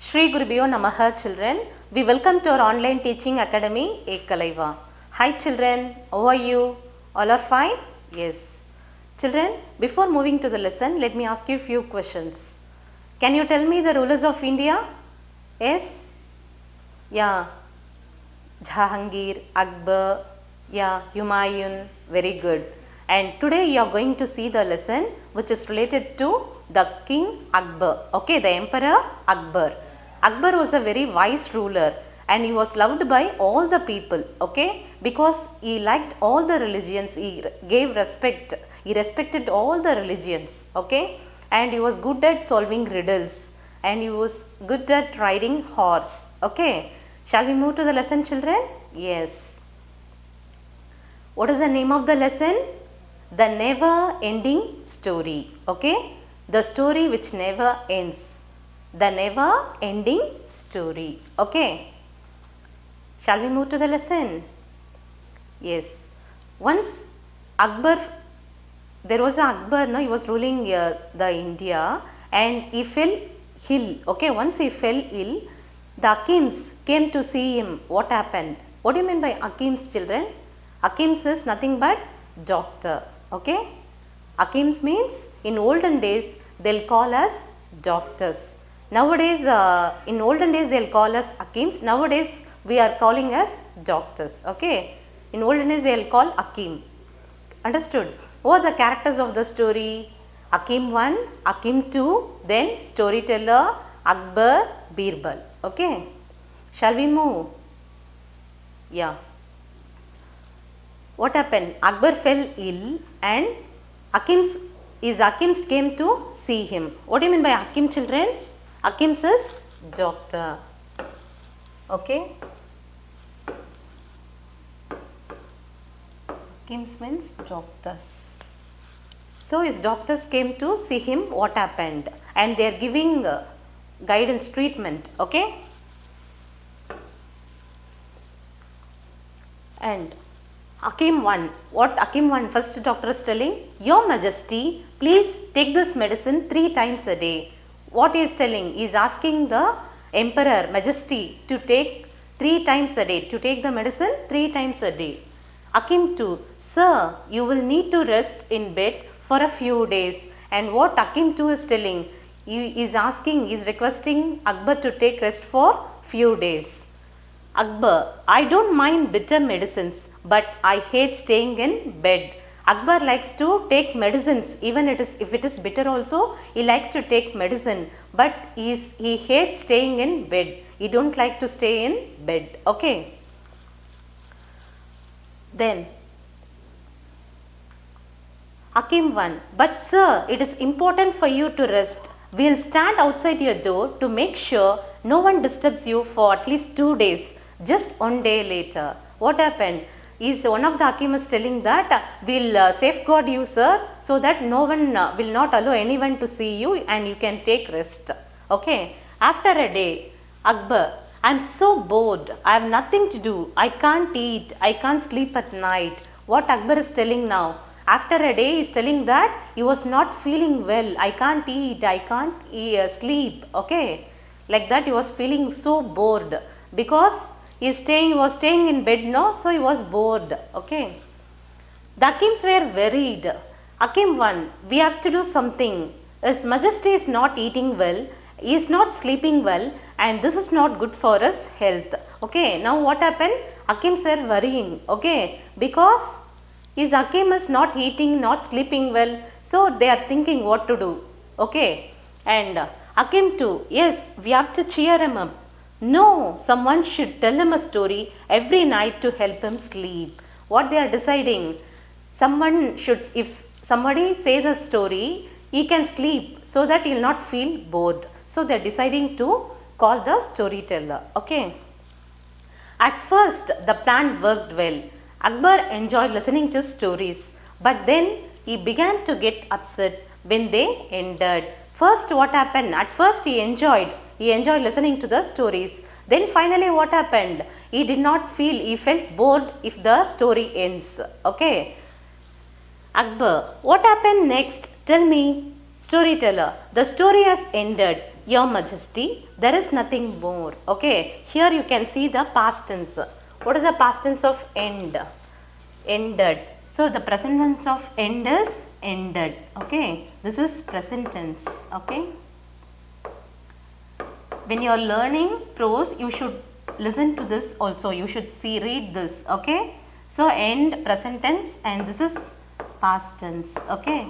Shri Gurubhyo Namaha children. We welcome to our online teaching academy Ekalaiva. Hi children, how are you? All are fine? Yes. Children, before moving to the lesson, let me ask you a few questions. Can you tell me the rulers of India? Yes? Yeah. Jahangir, Akbar, yeah, Humayun, very good. And today you are going to see the lesson which is related to the King Akbar, okay, the Emperor Akbar. Akbar was a very wise ruler and he was loved by all the people, okay, because he liked all the religions, he gave respect, he respected all the religions, okay, and he was good at solving riddles and he was good at riding horse, okay. Shall we move to the lesson, children? Yes. What is the name of the lesson? The never ending story, okay, the story which never ends, the never ending story, okay. Shall we move to the lesson? Yes. Once Akbar, there was an Akbar, no, he was ruling the India and he fell ill, okay. Once he fell ill, the Hakims came to see him. What happened? What do you mean by Hakims, children? Hakims is nothing but doctor, okay. Hakims means in olden days they'll call us doctors. Nowadays, in olden days they'll call us Hakims. Nowadays we are calling us doctors, okay. In olden days they'll call Hakim. Understood? What are the characters of the story? Hakim 1, Hakim 2, then storyteller, Akbar, Birbal, okay. Shall we move? Yeah. What happened? Akbar fell ill and Hakims came to see him. What do you mean by Hakim, children? Hakims is doctor, okay. Hakims means doctors. So his doctors came to see him. What happened? And they are giving guidance, treatment, okay. And Hakim 1, what Hakim 1 first doctor is telling? Your Majesty, please take this medicine 3 times a day. What he is telling? He is asking the Emperor, Majesty, to take 3 times a day, to take the medicine 3 times a day. Hakim 2, sir, you will need to rest in bed for a few days. And what Hakim 2 is telling? He is asking, he is requesting Akbar to take rest for few days. Akbar, I don't mind bitter medicines, but I hate staying in bed. Akbar likes to take medicines, even if it is bitter also, he likes to take medicine, but he hates staying in bed. He don't like to stay in bed, okay. Then Hakim 1, but sir, it is important for you to rest. We will stand outside your door to make sure no one disturbs you for at least 2 days. Just 1 day later. What happened? One of the Hakim is telling that we'll safeguard you, sir, so that no one will not allow anyone to see you and you can take rest. Okay. After a day, Akbar, I'm so bored. I have nothing to do. I can't eat. I can't sleep at night. What Akbar is telling now? After a day, he is telling that he was not feeling well. I can't eat. I can't sleep. Okay. Like that, he was feeling so bored because he was staying in bed, no? So he was bored, okay. The Hakims were worried. Hakim 1, we have to do something. His Majesty is not eating well, he is not sleeping well, and this is not good for his health, okay. Now what happened? Hakims were worrying, okay, because his Hakim is not eating, not sleeping well, so they are thinking what to do, okay. And Hakim 2, yes, we have to cheer him up. No, someone should tell him a story every night to help him sleep. What they are deciding? Someone should, if somebody say the story, he can sleep so that he will not feel bored. So they are deciding to call the storyteller. Okay. At first, the plan worked well. Akbar enjoyed listening to stories, but then he began to get upset when they ended. First, what happened? At first, he enjoyed listening to the stories. Then finally what happened? He felt bored if the story ends. Okay. Akbar, what happened next? Tell me. Storyteller, the story has ended. Your Majesty, there is nothing more. Okay, here you can see the past tense. What is the past tense of end? Ended. So the present tense of end is ended. Okay, this is present tense. Okay, when you are learning prose, you should listen to this also. You should read this. Okay, so end, present tense, and this is past tense. Okay.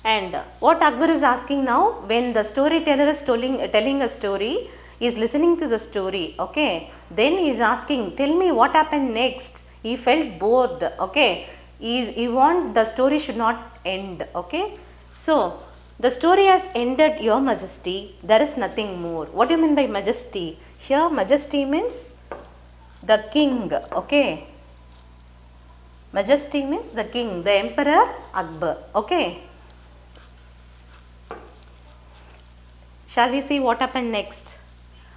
And what Akbar is asking now, when the storyteller is telling a story, he is listening to the story, okay. Then he is asking, tell me what happened next. He felt bored, okay. He want the story should not end, okay. So, the story has ended, Your Majesty. There is nothing more. What do you mean by majesty? Here, majesty means the king, okay. Majesty means the king, the emperor Akbar, okay. Shall we see what happened next?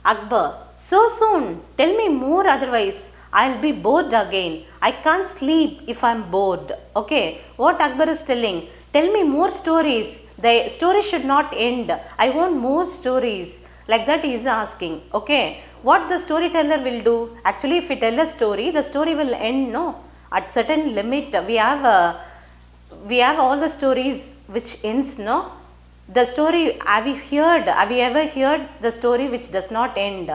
Akbar, so soon, tell me more, otherwise I'll be bored again. I can't sleep if I'm bored. Okay, what Akbar is telling? Tell me more stories. The story should not end. I want more stories. Like that he is asking. Okay, what the storyteller will do? Actually, if we tell a story, the story will end, no? At certain limit, we have all the stories which ends, no? The story, have you ever heard the story which does not end?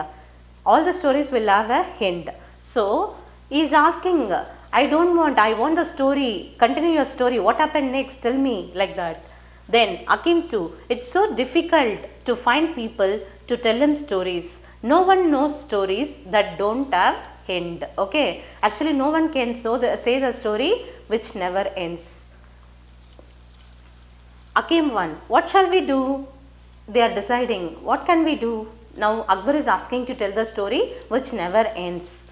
All the stories will have a end. So, he is asking, I want the story, continue your story, what happened next, tell me, like that. Then, Hakim too, it's so difficult to find people to tell him stories. No one knows stories that don't have end, okay. Actually, no one can say the story which never ends. Hakim 1, what shall we do? They are deciding, what can we do? Now Akbar is asking to tell the story which never ends.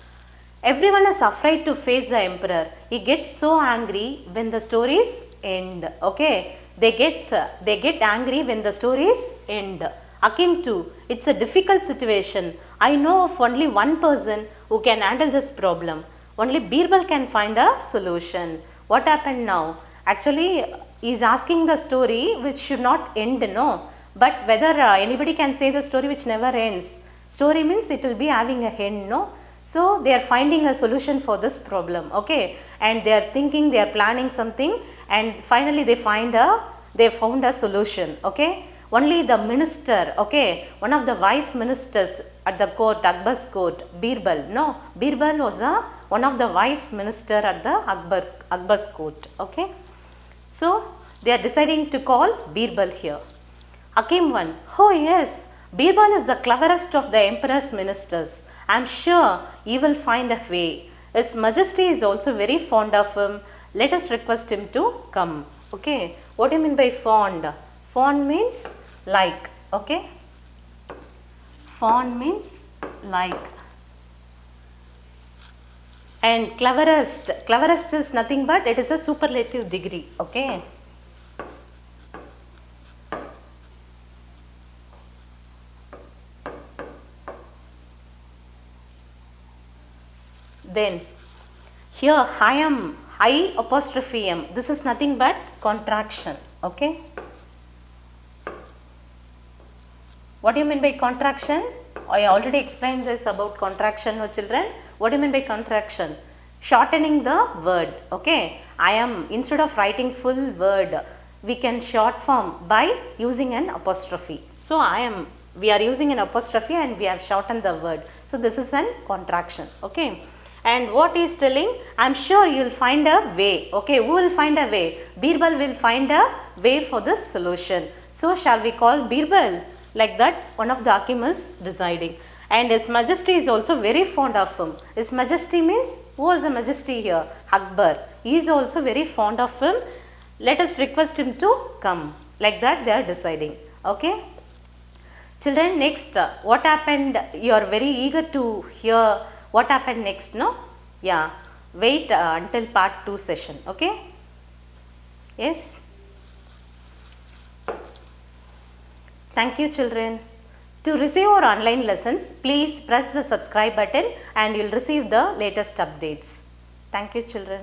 Everyone is afraid to face the emperor. He gets so angry when the stories end. Okay, they get angry when the stories end. Hakim 2, it's a difficult situation. I know of only one person who can handle this problem. Only Birbal can find a solution. What happened now? Actually, he is asking the story which should not end, no. But whether anybody can say the story which never ends. Story means it will be having a end, no. So, they are finding a solution for this problem, okay. And they are thinking, they are planning something, and finally they found a solution, okay. Only the minister, okay, one of the vice ministers at the court, Akbar's court, Birbal, no. Birbal was one of the vice minister at the Akbar's court, okay. So, they are deciding to call Birbal here. Hakim 1, oh yes, Birbal is the cleverest of the emperor's ministers. I am sure he will find a way. His Majesty is also very fond of him. Let us request him to come. Okay, what do you mean by fond? Fond means like, okay. Fond means like. And cleverest is nothing but it is a superlative degree, okay. Then here I apostrophe am, this is nothing but contraction, okay. What do you mean by contraction? I already explained this about contraction, no children. What do you mean by contraction? Shortening the word, okay. I am, instead of writing full word, we can short form by using an apostrophe. So, we are using an apostrophe and we have shortened the word. So, this is an contraction, okay. And what he is telling, I am sure you will find a way, okay. Who will find a way? Birbal will find a way for this solution. So, shall we call Birbal? Like that, one of the Hakim is deciding. And His Majesty is also very fond of him. His Majesty means, who is the Majesty here? Akbar. He is also very fond of him. Let us request him to come. Like that, they are deciding. Okay. Children, next, what happened? You are very eager to hear what happened next, no? Yeah. Wait until part 2 session. Okay. Yes. Thank you, children. To receive our online lessons, please press the subscribe button and you will receive the latest updates. Thank you, children.